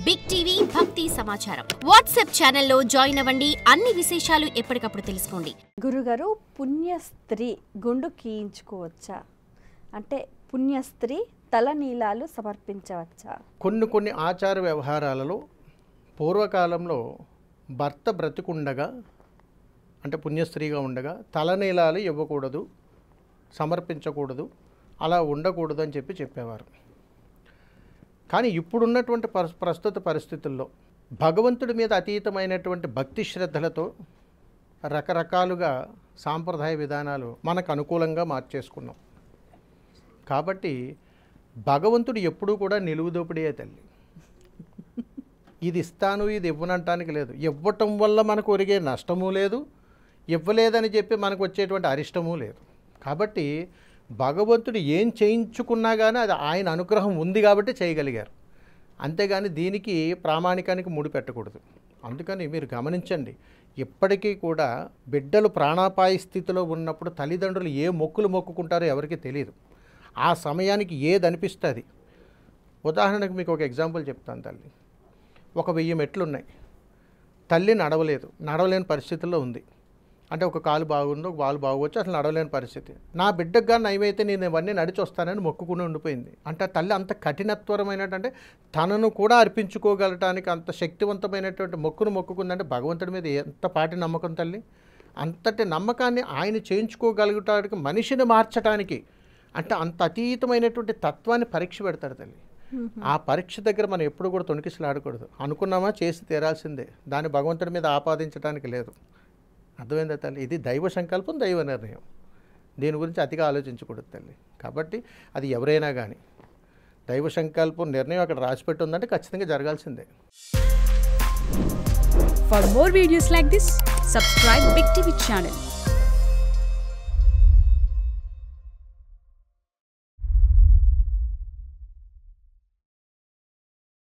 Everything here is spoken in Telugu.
బిగ్ టీవీ భక్తి సమాచారం వాట్సాప్ ఛానల్లో జాయిన్ అవ్వండి. అన్ని విశేషాలు ఎప్పటికప్పుడు తెలుసుకోండి. గురుగారు, పుణ్యస్త్రీ గుండు గీయించుకోవచ్చా? అంటే పుణ్యస్త్రీ తలనీలాలు సమర్పించవచ్చా? కొన్ని ఆచార వ్యవహారాలలో పూర్వకాలంలో భర్త బ్రతికుండగా అంటే పుణ్యస్త్రీగా ఉండగా తలనీలాలు ఇవ్వకూడదు, సమర్పించకూడదు, అలా ఉండకూడదు అని చెప్పేవారు. కానీ ఇప్పుడున్నటువంటి ప్రస్తుత పరిస్థితుల్లో భగవంతుడి మీద అతీతమైనటువంటి భక్తి శ్రద్ధలతో రకరకాలుగా సాంప్రదాయ విధానాలు మనకు అనుకూలంగా మార్చేసుకున్నాం. కాబట్టి భగవంతుడు ఎప్పుడూ కూడా నిలువుదోపిడియే తల్లి. ఇది ఇస్తాను ఇది ఇవ్వనంటానికి లేదు. ఇవ్వటం వల్ల మనకు ఒరిగే నష్టము లేదు, ఇవ్వలేదని చెప్పి మనకు వచ్చేటువంటి అరిష్టము లేదు. కాబట్టి భగవంతుడు ఏం చేయించుకున్నా కానీ అది ఆయన అనుగ్రహం ఉంది కాబట్టి చేయగలిగారు. అంతేగాని దీనికి ప్రామాణికానికి ముడి పెట్టకూడదు. అందుకని మీరు గమనించండి, ఇప్పటికీ కూడా బిడ్డలు ప్రాణాపాయ స్థితిలో ఉన్నప్పుడు తల్లిదండ్రులు ఏ మొక్కులు మొక్కుకుంటారో ఎవరికీ తెలియదు. ఆ సమయానికి ఏది అనిపిస్తుంది. ఉదాహరణకు మీకు ఒక ఎగ్జాంపుల్ చెప్తాను. తల్లి ఒక 1000 మెట్లు ఉన్నాయి, తల్లి నడవలేని పరిస్థితుల్లో ఉంది. అంటే ఒక కాలు బాగుంది, ఒక కాలు బాగోవచ్చు, అసలు నడవలేని పరిస్థితి. నా బిడ్డకు కానీ నయమైతే నేను ఇవన్నీ నడిచి వస్తానని మొక్కుకుని ఉండిపోయింది. అంటే తల్లి అంత కఠినత్వరమైనటువంటి తనను కూడా అర్పించుకోగలటానికి అంత శక్తివంతమైనటువంటి మొక్కును మొక్కుకుందంటే భగవంతుడి మీద ఎంత పాటి నమ్మకం తల్లి. అంతటి నమ్మకాన్ని ఆయన చేయించుకోగలుగుటానికి మనిషిని మార్చడానికి అంటే అంత అతీతమైనటువంటి తత్వాన్ని పరీక్ష పెడతాడు తల్లి. ఆ పరీక్ష దగ్గర మనం ఎప్పుడు కూడా తొణికిసలాడకూడదు. అనుకున్నామా చేసి తీరాల్సిందే, దాన్ని భగవంతుడి మీద ఆపాదించడానికి లేదు. అర్థమైందా తల్లి? ఇది దైవ సంకల్పం, దైవ నిర్ణయం. దీని గురించి అతిగా ఆలోచించకూడదు తల్లి. కాబట్టి అది ఎవరైనా కానీ దైవ సంకల్పం నిర్ణయం అక్కడ రాసిపెట్టి ఉందంటే ఖచ్చితంగా జరగాల్సిందే. For more videos like this, subscribe Big TV channel.